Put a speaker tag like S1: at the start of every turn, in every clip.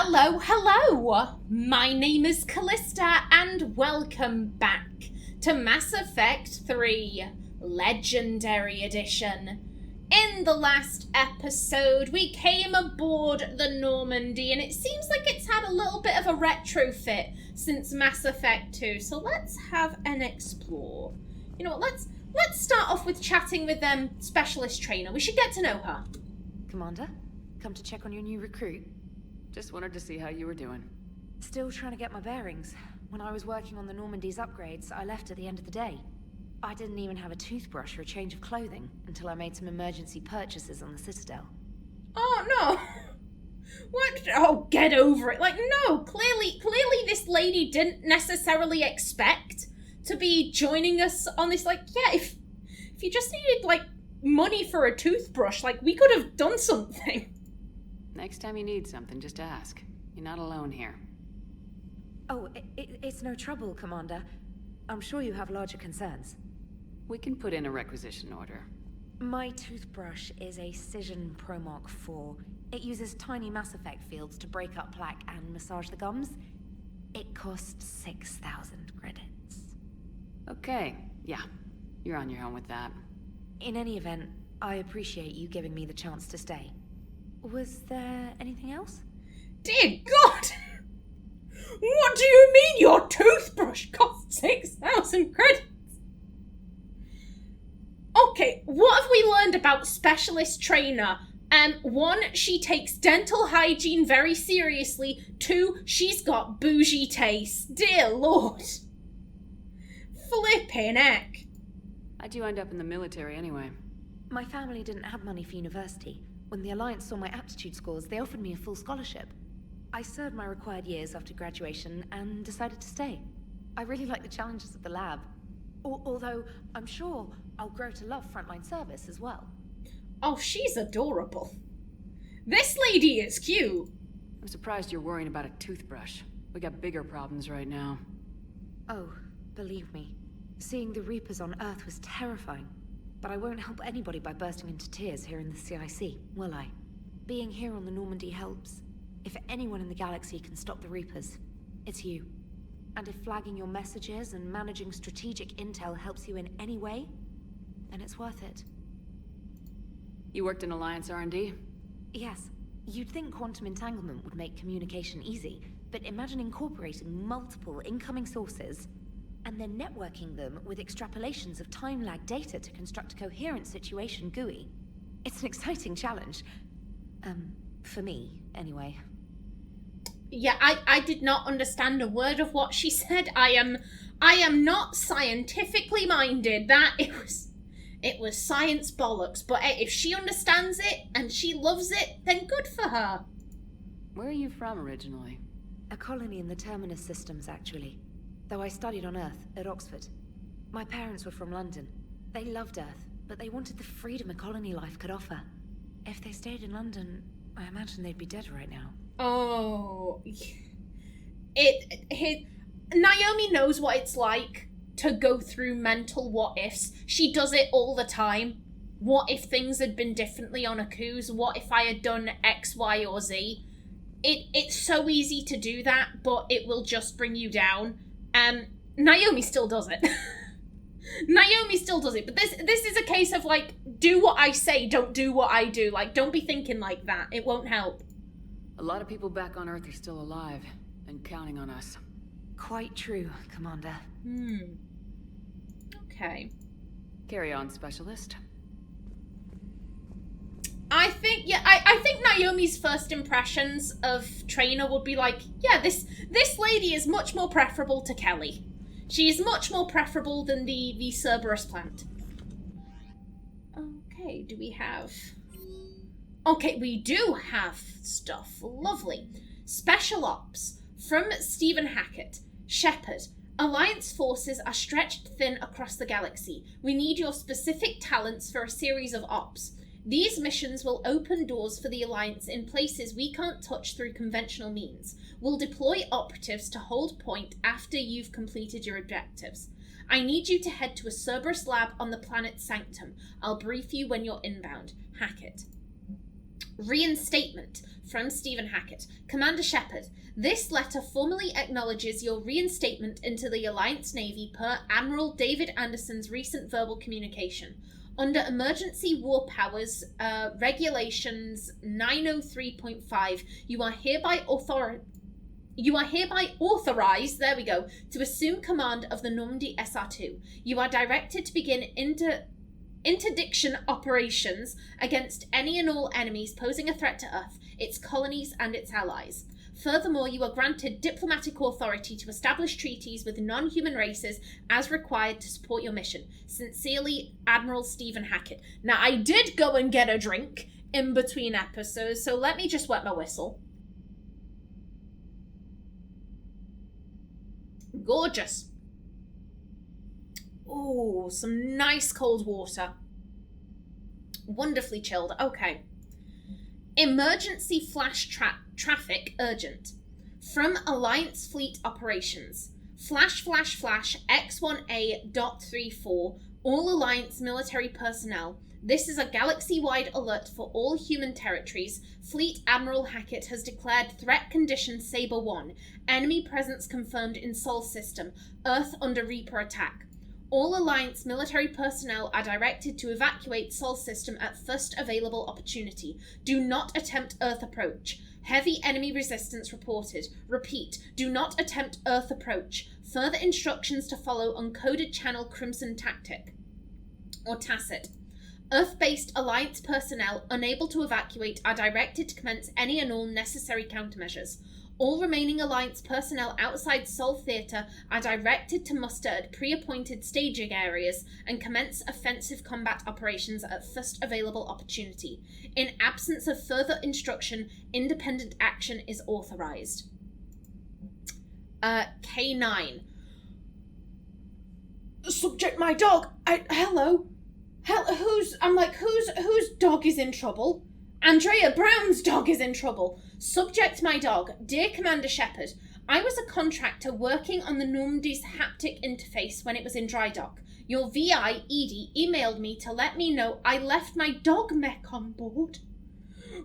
S1: Hello, hello! My name is Kallista, and welcome back to Mass Effect 3 Legendary Edition. In the last episode, we came aboard the Normandy, and it seems like it's had a little bit of a retrofit since Mass Effect 2, so let's have an explore. You know what, let's start off with chatting with Specialist Traynor. We should get to know her.
S2: Commander, come to check on your new recruit.
S3: Just wanted to see how you were doing.
S2: Still trying to get my bearings. When I was working on the Normandy's upgrades, I left at the end of the day. I didn't even have a toothbrush or a change of clothing until I made some emergency purchases on the Citadel.
S1: Oh, no. What? Oh, get over it. Like, no, clearly this lady didn't necessarily expect to be joining us on this, like, yeah, if you just needed, like, money for a toothbrush, like, we could have done something.
S3: Next time you need something, just ask. You're not alone here.
S2: Oh, it's no trouble, Commander. I'm sure you have larger concerns.
S3: We can put in a requisition order.
S2: My toothbrush is a Cision Pro Mark 4. It uses tiny Mass Effect fields to break up plaque and massage the gums. It costs 6,000 credits.
S3: Okay, yeah. You're on your own with that.
S2: In any event, I appreciate you giving me the chance to stay. Was there anything else?
S1: Dear God! What do you mean your toothbrush costs 6,000 credits? Okay, what have we learned about Specialist Traynor? 1, she takes dental hygiene very seriously. 2, she's got bougie taste. Dear Lord. Flippin' heck.
S3: How'd you end up in the military anyway?
S2: My family didn't have money for university. When the Alliance saw my aptitude scores, they offered me a full scholarship. I served my required years after graduation and decided to stay. I really like the challenges of the lab. Although, I'm sure I'll grow to love frontline service as well.
S1: Oh, she's adorable. This lady is cute.
S3: I'm surprised you're worrying about a toothbrush. We got bigger problems right now.
S2: Oh, believe me. Seeing the Reapers on Earth was terrifying. But I won't help anybody by bursting into tears here in the CIC, will I? Being here on the Normandy helps. If anyone in the galaxy can stop the Reapers, it's you. And if flagging your messages and managing strategic intel helps you in any way, then it's worth it.
S3: You worked in Alliance R&D?
S2: Yes. You'd think quantum entanglement would make communication easy, but imagine incorporating multiple incoming sources and then networking them with extrapolations of time-lag data to construct a coherent situation GUI. It's an exciting challenge. For me, anyway.
S1: Yeah, I did not understand a word of what she said. I am not scientifically minded. It was science bollocks, but if she understands it and she loves it, then good for her.
S3: Where are you from originally?
S2: A colony in the Terminus systems, actually. Though I studied on Earth, at Oxford. My parents were from London. They loved Earth, but they wanted the freedom a colony life could offer. If they stayed in London, I imagine they'd be dead right now.
S1: Oh. Naomi knows what it's like to go through mental what-ifs. She does it all the time. What if things had been differently on Akuz? What if I had done X, Y, or Z? It's so easy to do that, but it will just bring you down. Naomi still does it. Naomi still does it, but this is a case of, like, do what I say, don't do what I do. Like, don't be thinking like that. It won't help.
S3: A lot of people back on Earth are still alive, and counting on us.
S2: Quite true, Commander.
S1: Okay.
S3: Carry on, Specialist.
S1: I think Naomi's first impressions of Traynor would be like, yeah, this lady is much more preferable to Kelly. She is much more preferable than the Cerberus plant. Okay, do we have... Okay, we do have stuff. Lovely. Special Ops. From Stephen Hackett. Shepard. Alliance forces are stretched thin across the galaxy. We need your specific talents for a series of ops. These missions will open doors for the Alliance in places we can't touch through conventional means. We'll deploy operatives to hold point after you've completed your objectives. I need you to head to a Cerberus lab on the planet Sanctum. I'll brief you when you're inbound. Hackett. Reinstatement from Stephen Hackett. Commander Shepard, this letter formally acknowledges your reinstatement into the Alliance Navy per Admiral David Anderson's recent verbal communication. Under Emergency War Powers Regulations 903.5, you are hereby authorized, to assume command of the Normandy SR2. You are directed to begin interdiction operations against any and all enemies posing a threat to Earth, its colonies, and its allies. Furthermore, you are granted diplomatic authority to establish treaties with non-human races as required to support your mission. Sincerely, Admiral Stephen Hackett. Now, I did go and get a drink in between episodes, so let me just wet my whistle. Gorgeous. Ooh, some nice cold water. Wonderfully chilled. Okay. Emergency flash traffic urgent. From Alliance Fleet Operations. Flash X1A.34. All Alliance military personnel. This is a galaxy-wide alert for all human territories. Fleet Admiral Hackett has declared threat condition Saber 1. Enemy presence confirmed in Sol system. Earth under Reaper attack. All Alliance military personnel are directed to evacuate Sol system at first available opportunity. Do not attempt Earth approach. Heavy enemy resistance reported. Repeat, do not attempt Earth approach. Further instructions to follow on coded channel Crimson Tactic. Or Tacit. Earth-based Alliance personnel unable to evacuate are directed to commence any and all necessary countermeasures. All remaining Alliance personnel outside Sol Theatre are directed to muster at pre-appointed staging areas and commence offensive combat operations at first available opportunity. In absence of further instruction, independent action is authorized. K9. Subject, my dog. Hello. Whose dog is in trouble? Andrea Brown's dog is in trouble. Subject, my dog. Dear Commander Shepard, I was a contractor working on the Normandy's haptic interface when it was in dry dock. Your VI, Edie, emailed me to let me know I left my dog mech on board.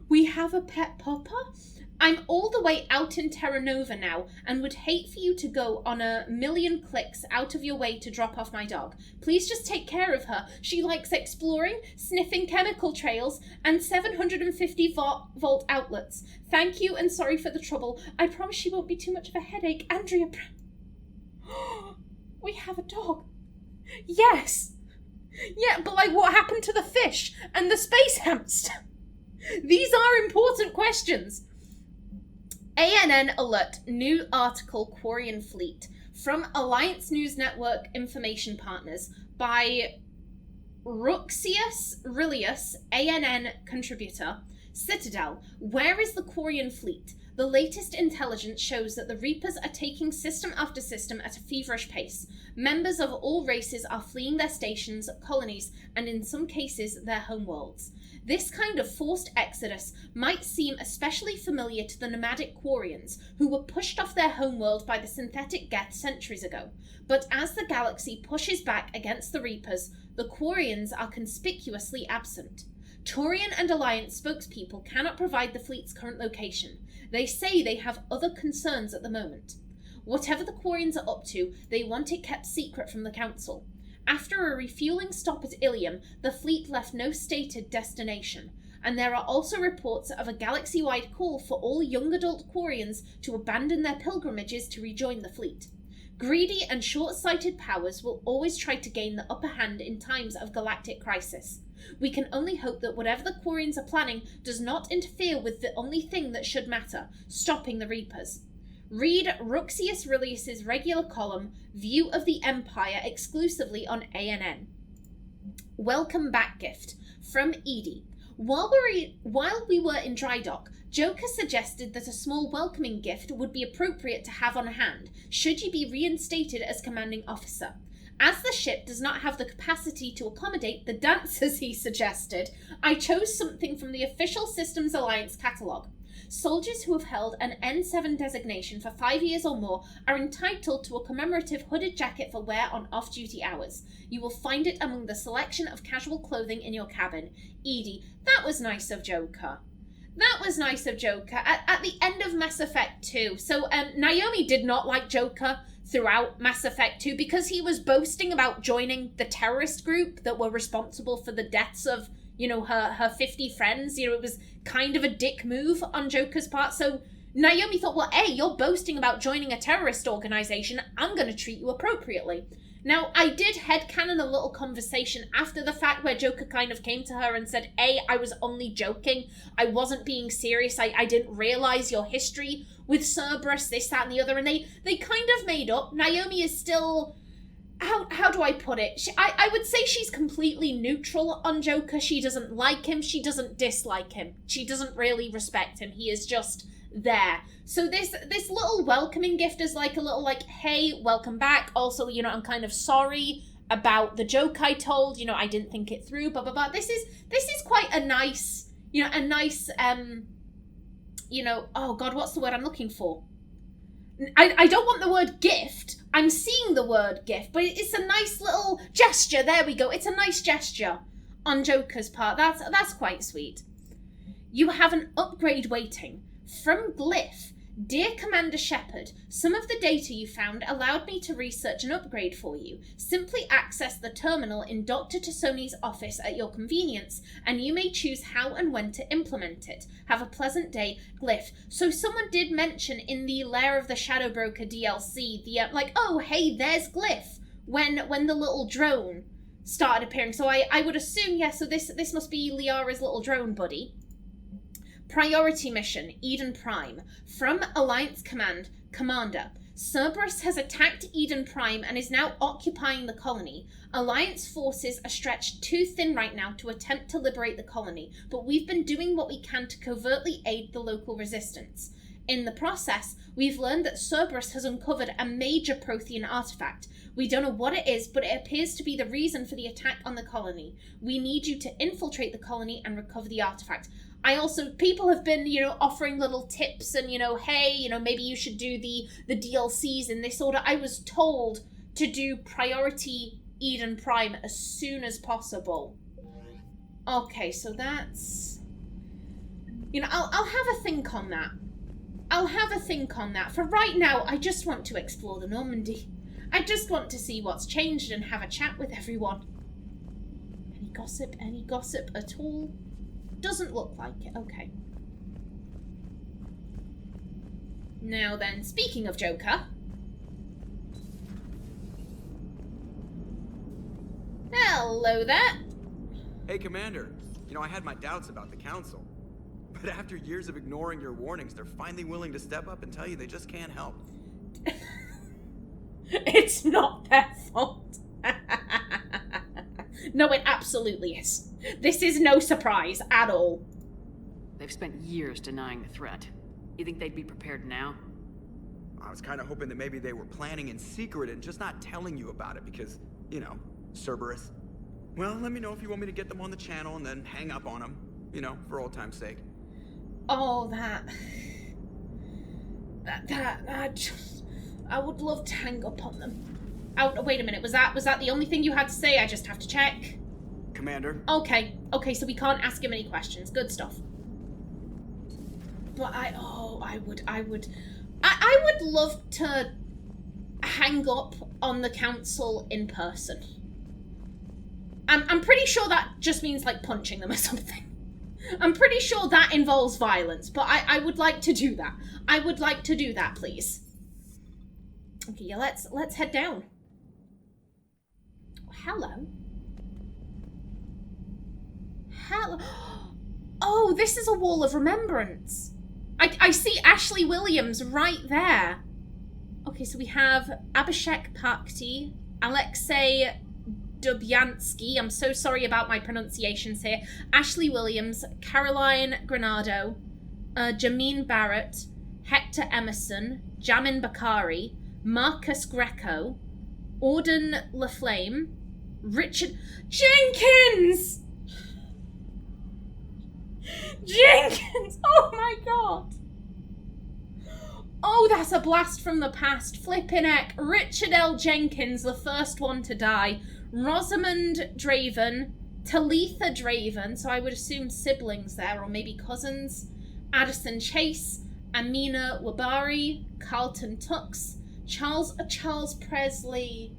S1: We have a pet pupper? I'm all the way out in Terra Nova now and would hate for you to go on a million clicks out of your way to drop off my dog. Please just take care of her. She likes exploring, sniffing chemical trails, and 750 volt outlets. Thank you and sorry for the trouble. I promise she won't be too much of a headache. Andrea We have a dog. Yes. Yeah, but what happened to the fish and the space hamster? These are important questions. ANN alert, new article, Quarian Fleet. From Alliance News Network Information Partners by Ruxius Rilius, ANN contributor. Citadel, where is the Quarian Fleet? The latest intelligence shows that the Reapers are taking system after system at a feverish pace. Members of all races are fleeing their stations, colonies, and in some cases, their homeworlds. This kind of forced exodus might seem especially familiar to the nomadic Quarians, who were pushed off their homeworld by the synthetic Geth centuries ago. But as the galaxy pushes back against the Reapers, the Quarians are conspicuously absent. Taurian and Alliance spokespeople cannot provide the fleet's current location. They say they have other concerns at the moment. Whatever the Quarians are up to, they want it kept secret from the Council. After a refueling stop at Ilium, the fleet left no stated destination, and there are also reports of a galaxy-wide call for all young adult Quarians to abandon their pilgrimages to rejoin the fleet. Greedy and short-sighted powers will always try to gain the upper hand in times of galactic crisis. We can only hope that whatever the Quarians are planning does not interfere with the only thing that should matter, stopping the Reapers. Read Ruxius Rilius's regular column, View of the Empire, exclusively on ANN. Welcome back gift from Edie. While we were in dry dock, Joker suggested that a small welcoming gift would be appropriate to have on hand, should you be reinstated as commanding officer. As the ship does not have the capacity to accommodate the dancers he suggested, I chose something from the official Systems Alliance catalogue. Soldiers who have held an N7 designation for 5 years or more are entitled to a commemorative hooded jacket for wear on off-duty hours. You will find it among the selection of casual clothing in your cabin. Edie, that was nice of Joker. That was nice of Joker. At the end of Mass Effect 2, so Naomi did not like Joker throughout Mass Effect 2 because he was boasting about joining the terrorist group that were responsible for the deaths of, you know, her 50 friends. You know, it was kind of a dick move on Joker's part. So Naomi thought, well, hey, you're boasting about joining a terrorist organization. I'm going to treat you appropriately. Now, I did headcanon a little conversation after the fact where Joker kind of came to her and said, hey, I was only joking. I wasn't being serious. I didn't realize your history with Cerberus, this, that, and the other. And they kind of made up. Naomi is still... How do I put it? I would say she's completely neutral on Joker. She doesn't like him. She doesn't dislike him. She doesn't really respect him. He is just there. So this little welcoming gift is like a little like, hey, welcome back. Also, you know, I'm kind of sorry about the joke I told. You know, I didn't think it through, blah, blah, blah. This is quite a nice, you know, you know, oh God, what's the word I'm looking for? I don't want the word gift. I'm seeing the word gift, but it's a nice little gesture. There we go. It's a nice gesture on Joker's part. That's quite sweet. You have an upgrade waiting. From Glyph. Dear Commander Shepard, some of the data you found allowed me to research an upgrade for you. Simply access the terminal in Dr. Tassoni's office at your convenience, and you may choose how and when to implement it. Have a pleasant day, Glyph. So someone did mention in the Lair of the Shadow Broker DLC, the, like, oh, hey, there's Glyph, when the little drone started appearing. So I would assume, yeah, so this must be Liara's little drone buddy. Priority mission, Eden Prime. From Alliance Command, Commander. Cerberus has attacked Eden Prime and is now occupying the colony. Alliance forces are stretched too thin right now to attempt to liberate the colony, but we've been doing what we can to covertly aid the local resistance. In the process, we've learned that Cerberus has uncovered a major Prothean artifact. We don't know what it is, but it appears to be the reason for the attack on the colony. We need you to infiltrate the colony and recover the artifact. People have been, you know, offering little tips and, you know, hey, you know, maybe you should do the DLCs in this order. I was told to do Priority Eden Prime as soon as possible. Okay, so that's... You know, I'll have a think on that. I'll have a think on that. For right now, I just want to explore the Normandy. I just want to see what's changed and have a chat with everyone. Any gossip at all? Doesn't look like it. Okay. Now then, speaking of Joker. Hello there.
S4: Hey, Commander. You know, I had my doubts about the Council. But after years of ignoring your warnings, they're finally willing to step up and tell you they just can't help.
S1: It's not their fault. No, it absolutely is. This is no surprise at all.
S3: They've spent years denying the threat. You think they'd be prepared now?
S4: I was kind of hoping that maybe they were planning in secret and just not telling you about it because, you know, Cerberus. Well, let me know if you want me to get them on the channel and then hang up on them, you know, for old time's sake.
S1: Oh, I would love to hang up on them. Oh, wait a minute, was that the only thing you had to say? I just have to check.
S4: Commander?
S1: Okay, so we can't ask him any questions. Good stuff. But I would love to hang up on the Council in person. I'm pretty sure that just means, like, punching them or something. I'm pretty sure that involves violence, but I would like to do that. I would like to do that, please. Okay, yeah, let's head down. Hello. Oh, this is a wall of remembrance. I see Ashley Williams right there. Okay, so we have Abhishek Pakti, Alexei Dubyansky, I'm so sorry about my pronunciations here, Ashley Williams, Caroline Granado, Jameen Barrett, Hector Emerson, Jamin Bakari, Marcus Greco, Auden Laflame, Richard Jenkins! Jenkins! Oh my god! Oh, that's a blast from the past. Flippin' heck. Richard L. Jenkins, the first one to die. Rosamund Draven, Talitha Draven, so I would assume siblings there, or maybe cousins. Addison Chase, Amina Wabari, Carlton Tux, Charles Presley,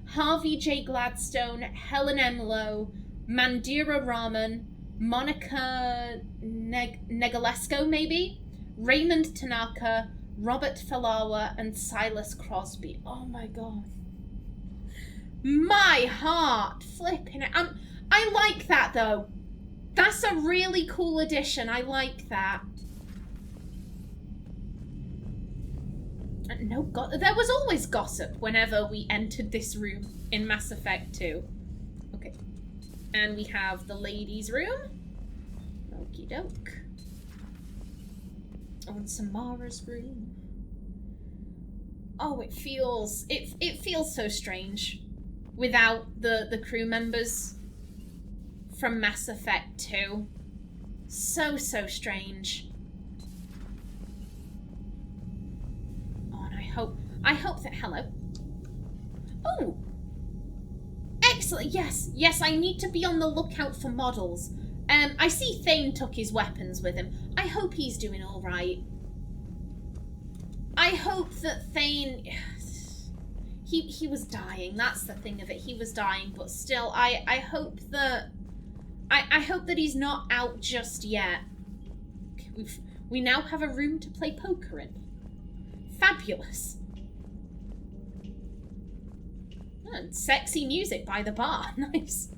S1: Harvey J. Gladstone, Helen M. Lowe, Mandira Raman, Monica Negalesco, maybe, Raymond Tanaka, Robert Falawa, and Silas Crosby. Oh my god. My heart flipping it. I like that though. That's a really cool addition. I like that. No, there was always gossip whenever we entered this room in Mass Effect 2. Okay. And we have the ladies' room. Okie doke. Oh, and Samara's room. Oh, it feels so strange without the crew members from Mass Effect 2. So strange. Oh, and I hope that, hello. Oh! Excellent, yes, I need to be on the lookout for models. I see Thane took his weapons with him. I hope he's doing alright. I hope that Thane... He was dying, that's the thing of it. He was dying, but still, I hope that... I hope that he's not out just yet. Okay, we now have a room to play poker in. Fabulous. Oh, and sexy music by the bar. Nice.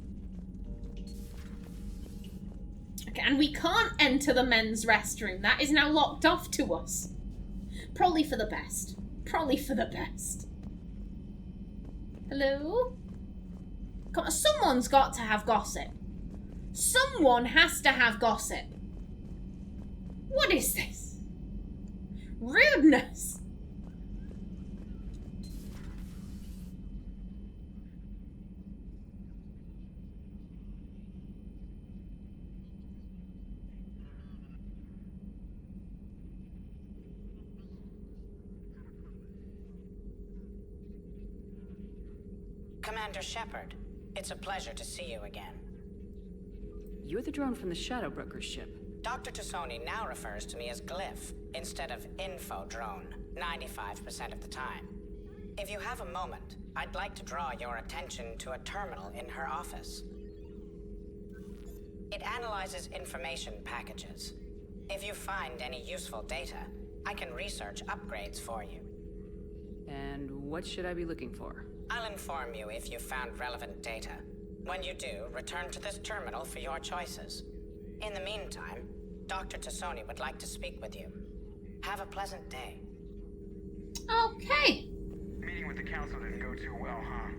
S1: Okay, and we can't enter the men's restroom. That is now locked off to us. Probably for the best. Probably for the best. Hello? Come on, someone's got to have gossip. Someone has to have gossip. What is this? Rudeness.
S5: Commander Shepard, it's a pleasure to see you again.
S3: You're the drone from the Shadow Broker's ship.
S5: Dr. Tassoni now refers to me as Glyph instead of info drone 95% of the time. If you have a moment, I'd like to draw your attention to a terminal in her office. It analyzes information packages. If you find any useful data, I can research upgrades for you.
S3: And what should I be looking for?
S5: I'll inform you if you've found relevant data. When you do, return to this terminal for your choices. In the meantime, Dr. Tassoni would like to speak with you. Have a pleasant day.
S1: Okay.
S6: Meeting with the council didn't go too well, huh?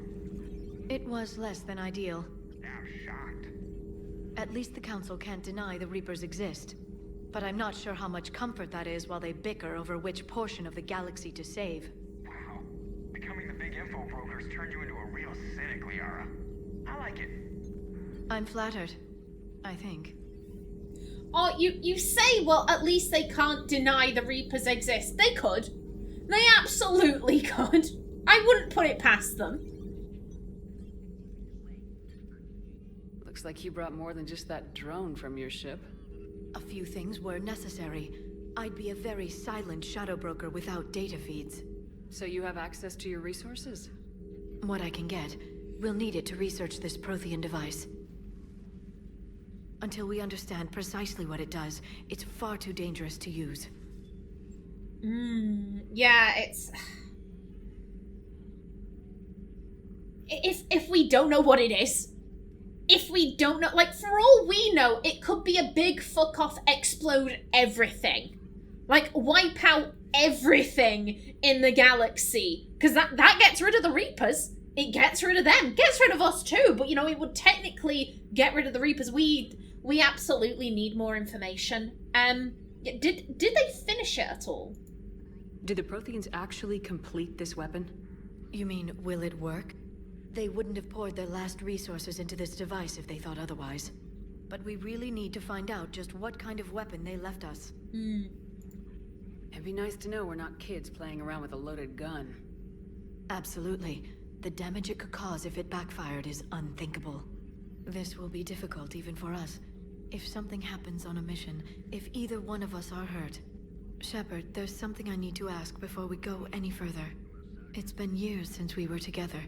S2: It was less than ideal.
S6: I'm shocked.
S2: At least the council can't deny the Reapers exist. But I'm not sure how much comfort that is while they bicker over which portion of the galaxy to save.
S6: Wow. Becoming the big info brokers turned you into a real cynic, Liara. I like it.
S2: I'm flattered. I think.
S1: Oh, you say, well, at least they can't deny the Reapers exist. They could. They absolutely could. I wouldn't put it past them.
S3: Looks like you brought more than just that drone from your ship.
S2: A few things were necessary. I'd be a very silent shadow broker without data feeds.
S3: So you have access to your resources?
S2: What I can get. We'll need it to research this Prothean device. Until we understand precisely what it does, it's far too dangerous to use.
S1: Yeah, it's... If we don't know what it is, if we don't know, like, for all we know, it could be a big fuck off, explode everything. Like, wipe out everything in the galaxy. Because that gets rid of the Reapers. It gets rid of them. Gets rid of us too, but, you know, it would technically get rid of the Reapers. We absolutely need more information. Did they finish it at all?
S3: Did the Protheans actually complete this weapon?
S2: You mean, will it work? They wouldn't have poured their last resources into this device if they thought otherwise. But we really need to find out just what kind of weapon they left us.
S3: It'd be nice to know we're not kids playing around with a loaded gun.
S2: Absolutely. The damage it could cause if it backfired is unthinkable. This will be difficult even for us.
S7: If something happens on a mission, if either one of us are hurt... Shepard, there's something I need to ask before we go any further. It's been years since we were together.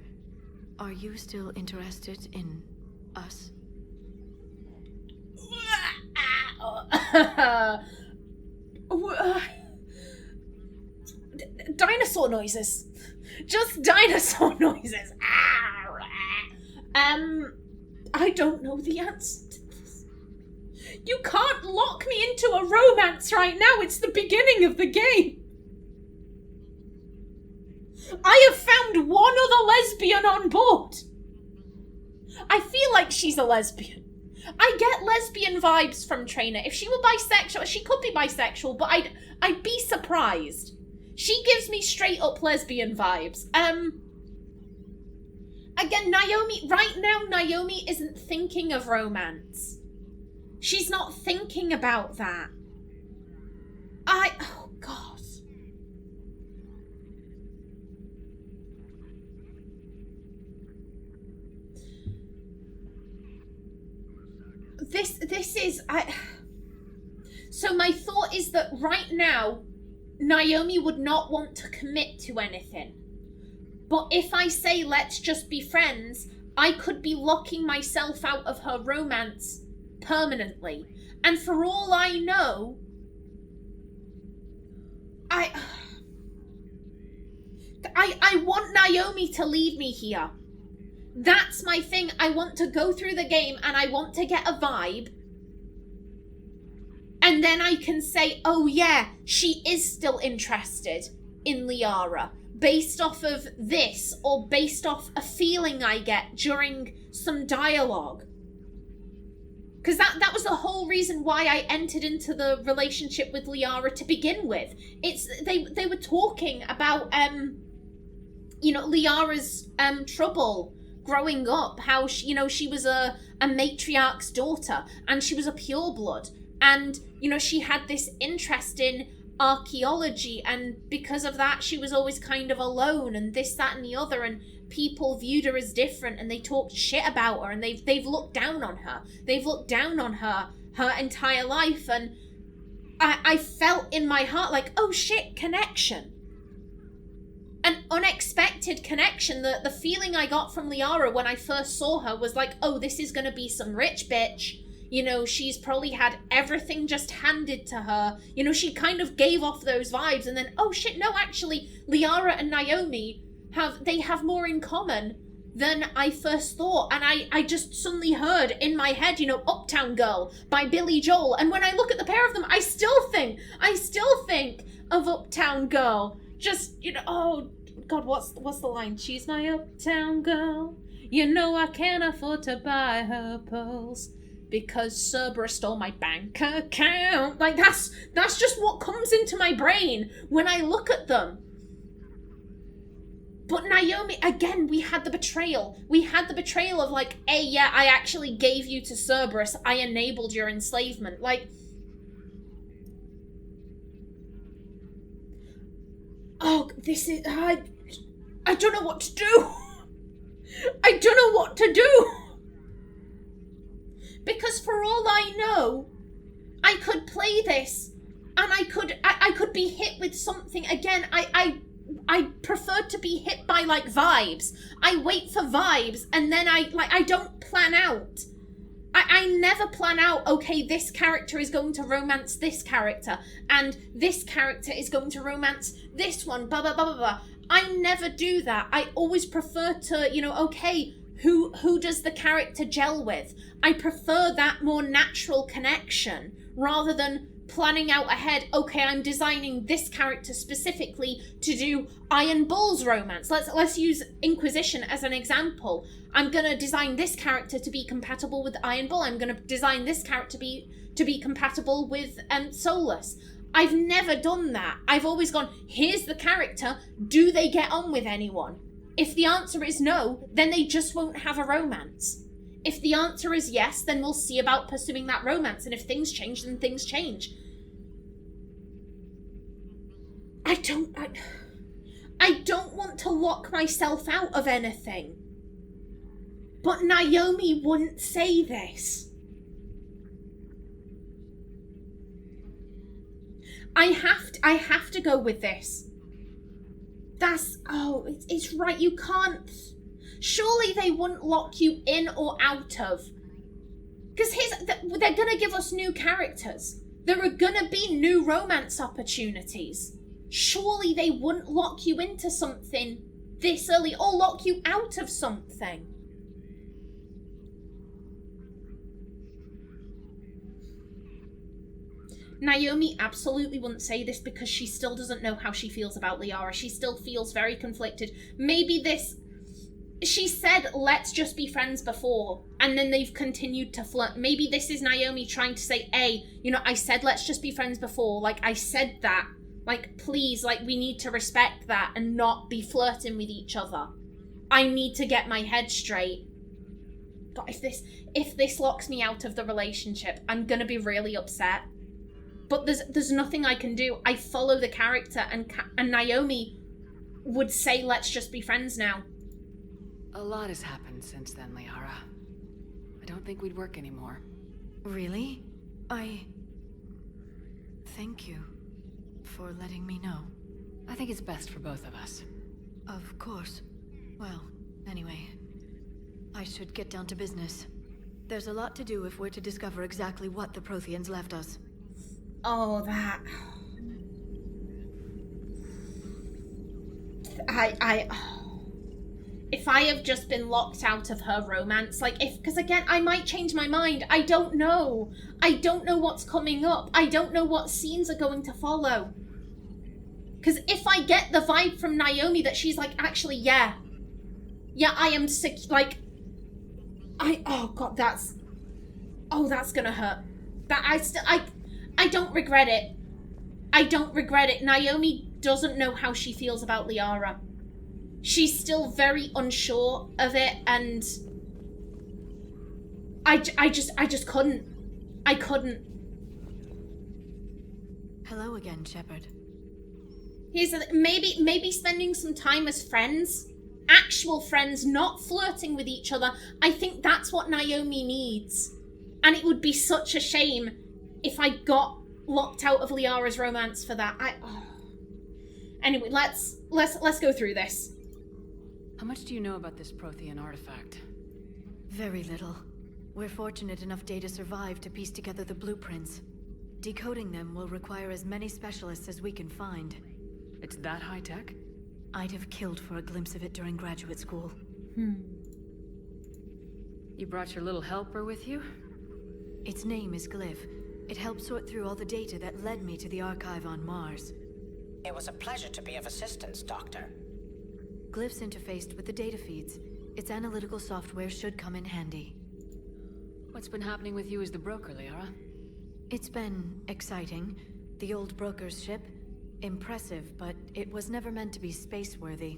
S7: Are you still interested in... us?
S1: Dinosaur noises. Just dinosaur noises. I don't know the answer to this. You can't lock me into a romance right now. It's the beginning of the game. I have found one other lesbian on board. I feel like she's a lesbian. I get lesbian vibes from Traynor. If she were bisexual, she could be bisexual, but I'd be surprised. She gives me straight up lesbian vibes. Again, right now, Naomi isn't thinking of romance. She's not thinking about that. Oh God. This is, so my thought is that right now, Naomi would not want to commit to anything. But if I say, let's just be friends, I could be locking myself out of her romance permanently. And for all I know, I want Naomi to leave me here. That's my thing. I want to go through the game and I want to get a vibe. And then I can say, oh yeah, she is still interested in Liara. Based off of this, or based off a feeling I get during some dialogue. Because that was the whole reason why I entered into the relationship with Liara to begin with. They were talking about Liara's trouble growing up, how she was a matriarch's daughter and she was a pureblood, and she had this interest in archaeology, and because of that she was always kind of alone and this, that and the other, and people viewed her as different and they talked shit about her and they've looked down on her. They've looked down on her entire life, and I felt in my heart like, oh shit, connection. An unexpected connection. The feeling I got from Liara when I first saw her was like, oh, this is gonna be some rich bitch. She's probably had everything just handed to her. She kind of gave off those vibes, and then, oh shit, no, actually, Liara and Naomi have more in common than I first thought. And I just suddenly heard in my head, Uptown Girl by Billy Joel. And when I look at the pair of them, I still think of Uptown Girl. Just, oh God, what's the line? She's my uptown girl. I can't afford to buy her pearls, because Cerberus stole my bank account. Like, that's just what comes into my brain when I look at them. But Naomi, again, we had the betrayal. We had the betrayal of like, hey, yeah, I actually gave you to Cerberus. I enabled your enslavement. Like, oh, this is, I don't know what to do. I don't know what to do. Because for all I know, I could play this and I could be hit with something. Again, I prefer to be hit by like vibes. I wait for vibes and then I don't plan out. I never plan out, okay, this character is going to romance this character and this character is going to romance this one, blah, blah, blah, blah, blah. I never do that. I always prefer to, okay, who does the character gel with? I prefer that more natural connection rather than planning out ahead, okay, I'm designing this character specifically to do Iron Bull's romance. Let's use Inquisition as an example. I'm gonna design this character to be compatible with Iron Bull. I'm gonna design this character to be compatible with Solus. I've never done that. I've always gone, here's the character, do they get on with anyone? If the answer is no, then they just won't have a romance. If the answer is yes, then we'll see about pursuing that romance, and if things change, then things change. I don't want to lock myself out of anything. But Naomi wouldn't say this. I have to go with this. It's right, you can't... Surely they wouldn't lock you in or out of. Because they're gonna give us new characters. There are gonna be new romance opportunities. Surely they wouldn't lock you into something this early or lock you out of something. Naomi absolutely wouldn't say this because she still doesn't know how she feels about Liara. She still feels very conflicted. Maybe this... She said, let's just be friends before, and then they've continued to flirt. Maybe this is Naomi trying to say, hey, you know, I said let's just be friends before. Like, I said that. Like, please, like, we need to respect that and not be flirting with each other. I need to get my head straight. God, if this locks me out of the relationship, I'm gonna be really upset. But there's nothing I can do. I follow the character, and Naomi would say, let's just be friends now.
S3: A lot has happened since then, Liara. I don't think we'd work anymore.
S7: Really? Thank you for letting me know.
S3: I think it's best for both of us.
S7: Of course. Well, anyway, I should get down to business. There's a lot to do if we're to discover exactly what the Protheans left us.
S1: Oh, that... If I have just been locked out of her romance, like, because again, I might change my mind. I don't know. I don't know what's coming up. I don't know what scenes are going to follow. Because if I get the vibe from Naomi that she's like, actually, yeah, I am sick, like, oh God, that's gonna hurt. I don't regret it. I don't regret it. Naomi doesn't know how she feels about Liara. She's still very unsure of it, and I just couldn't. I couldn't.
S7: Hello again, Shepard.
S1: Maybe spending some time as friends, actual friends, not flirting with each other. I think that's what Naomi needs, and it would be such a shame if I got locked out of Liara's romance for that. Anyway, let's go through this.
S3: How much do you know about this Prothean artifact?
S7: Very little. We're fortunate enough Data survived to piece together the blueprints. Decoding them will require as many specialists as we can find.
S3: It's that high-tech?
S7: I'd have killed for a glimpse of it during graduate school.
S3: You brought your little helper with you?
S7: Its name is Glyph. It helped sort through all the data that led me to the archive on Mars.
S5: It was a pleasure to be of assistance, Doctor.
S7: Glyph's interfaced with the data feeds. Its analytical software should come in handy.
S3: What's been happening with you as the broker, Liara?
S7: It's been exciting. The old broker's ship, impressive, but it was never meant to be space-worthy.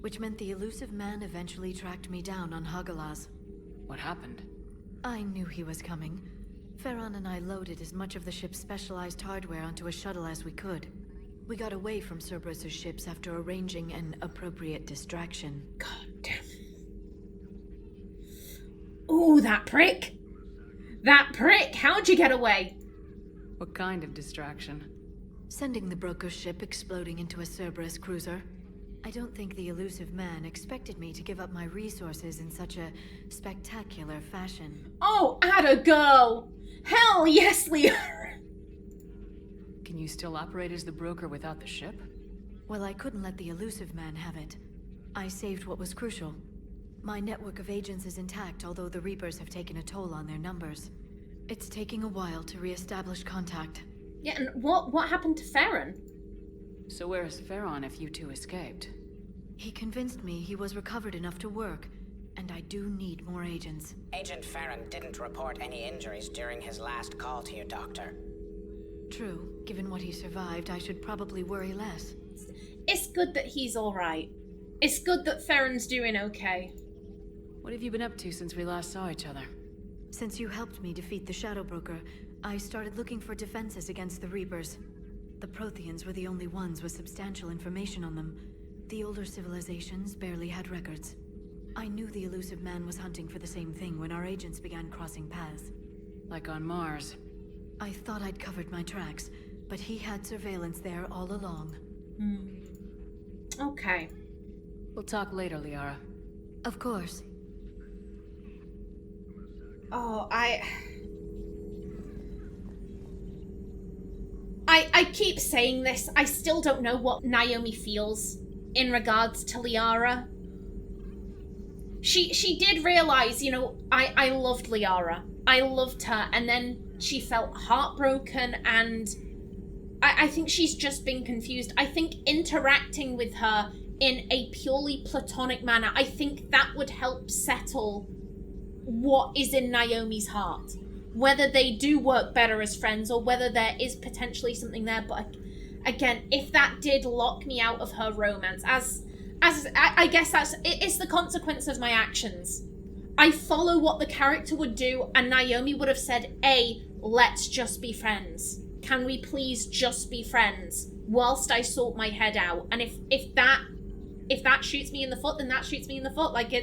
S7: Which meant the elusive man eventually tracked me down on Hagalaz.
S3: What happened?
S7: I knew he was coming. Farron and I loaded as much of the ship's specialized hardware onto a shuttle as we could. We got away from Cerberus's ships after arranging an appropriate distraction.
S1: God damn it. Ooh, that prick! That prick! How'd you get away?
S3: What kind of distraction?
S7: Sending the broker's ship exploding into a Cerberus cruiser. I don't think the elusive man expected me to give up my resources in such a spectacular fashion.
S1: Oh, atta girl! Hell yes, Liara!
S3: Can you still operate as the broker without the ship?
S7: Well, I couldn't let the elusive man have it. I saved what was crucial. My network of agents is intact, although the Reapers have taken a toll on their numbers. It's taking a while to re-establish contact.
S1: Yeah, and what happened to Farron?
S3: So where is Farron if you two escaped?
S7: He convinced me he was recovered enough to work, and I do need more agents.
S5: Agent Farron didn't report any injuries during his last call to you, Doctor.
S7: True. Given what he survived, I should probably worry less.
S1: It's good that he's alright. It's good that Farron's doing okay.
S3: What have you been up to since we last saw each other?
S7: Since you helped me defeat the Shadow Broker, I started looking for defenses against the Reapers. The Protheans were the only ones with substantial information on them. The older civilizations barely had records. I knew the elusive man was hunting for the same thing when our agents began crossing paths.
S3: Like on Mars.
S7: I thought I'd covered my tracks, but he had surveillance there all along.
S1: Okay.
S3: We'll talk later, Liara.
S7: Of course.
S1: Oh, I keep saying this. I still don't know what Naomi feels in regards to Liara. She did realize, you know, I loved Liara. I loved her, and then she felt heartbroken, and I think she's just been confused. I think interacting with her in a purely platonic manner, I think that would help settle what is in Naomi's heart. Whether they do work better as friends or whether there is potentially something there. But again, if that did lock me out of her romance, as I guess it's the consequence of my actions. I follow what the character would do, and Naomi would have said, let's just be friends. Can we please just be friends whilst I sort my head out? And if that shoots me in the foot, then that shoots me in the foot. Like,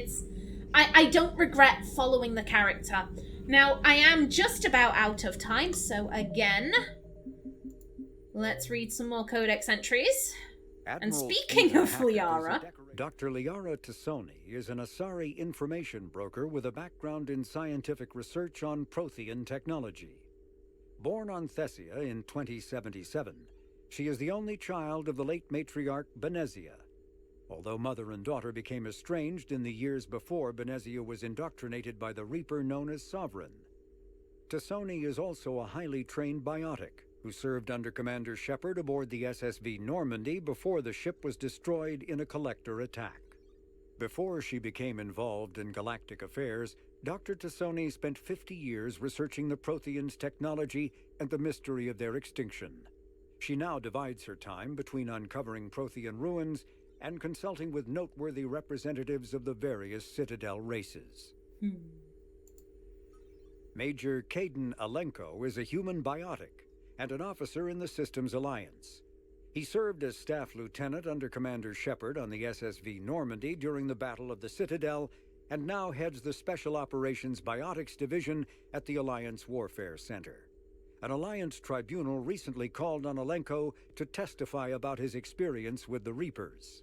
S1: I don't regret following the character. Now, I am just about out of time, so again, let's read some more codex entries. And speaking of Liara...
S8: Dr. Liara Tassoni is an Asari information broker with a background in scientific research on Prothean technology. Born on Thessia in 2077, she is the only child of the late matriarch Benezia. Although mother and daughter became estranged in the years before Benezia was indoctrinated by the Reaper known as Sovereign. Tassoni is also a highly trained biotic who served under Commander Shepard aboard the SSV Normandy before the ship was destroyed in a collector attack. Before she became involved in galactic affairs, Dr. Tassoni spent 50 years researching the Protheans' technology and the mystery of their extinction. She now divides her time between uncovering Prothean ruins and consulting with noteworthy representatives of the various Citadel races. Major Caden Alenko is a human biotic and an officer in the Systems Alliance. He served as staff lieutenant under Commander Shepard on the SSV Normandy during the Battle of the Citadel, and now heads the Special Operations Biotics Division at the Alliance Warfare Center. An Alliance tribunal recently called on Alenko to testify about his experience with the Reapers.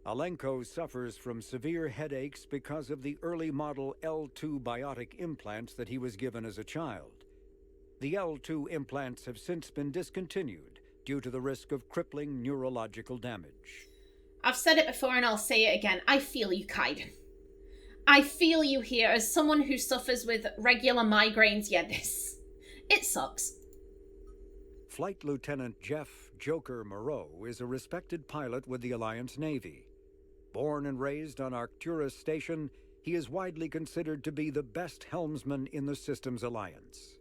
S8: Alenko suffers from severe headaches because of the early model L2 biotic implants that he was given as a child. The L2 implants have since been discontinued due to the risk of crippling neurological damage.
S1: I've said it before and I'll say it again. I feel you, Kaiden. I feel you here as someone who suffers with regular migraines. Yeah, it sucks.
S8: Flight Lieutenant Jeff Joker Moreau is a respected pilot with the Alliance Navy. Born and raised on Arcturus Station, he is widely considered to be the best helmsman in the Systems Alliance.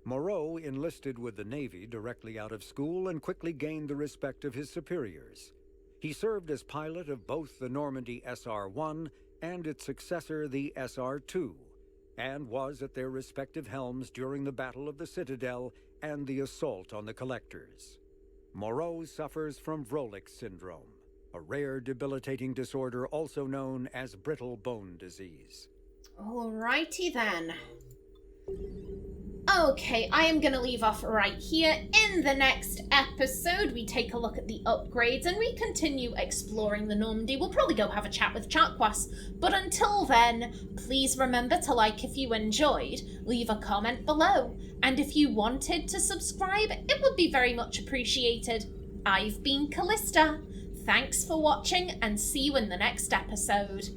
S8: Moreau enlisted with the Navy directly out of school and quickly gained the respect of his superiors. He served as pilot of both the Normandy SR-1 and its successor, the SR-2, and was at their respective helms during the Battle of the Citadel and the assault on the Collectors. Moreau suffers from Vrolik syndrome, a rare debilitating disorder also known as brittle bone disease.
S1: Alrighty then. Okay, I am going to leave off right here. In the next episode, we take a look at the upgrades and we continue exploring the Normandy. We'll probably go have a chat with Charquas. But until then, please remember to like if you enjoyed, leave a comment below. And if you wanted to subscribe, it would be very much appreciated. I've been Kallista. Thanks for watching and see you in the next episode.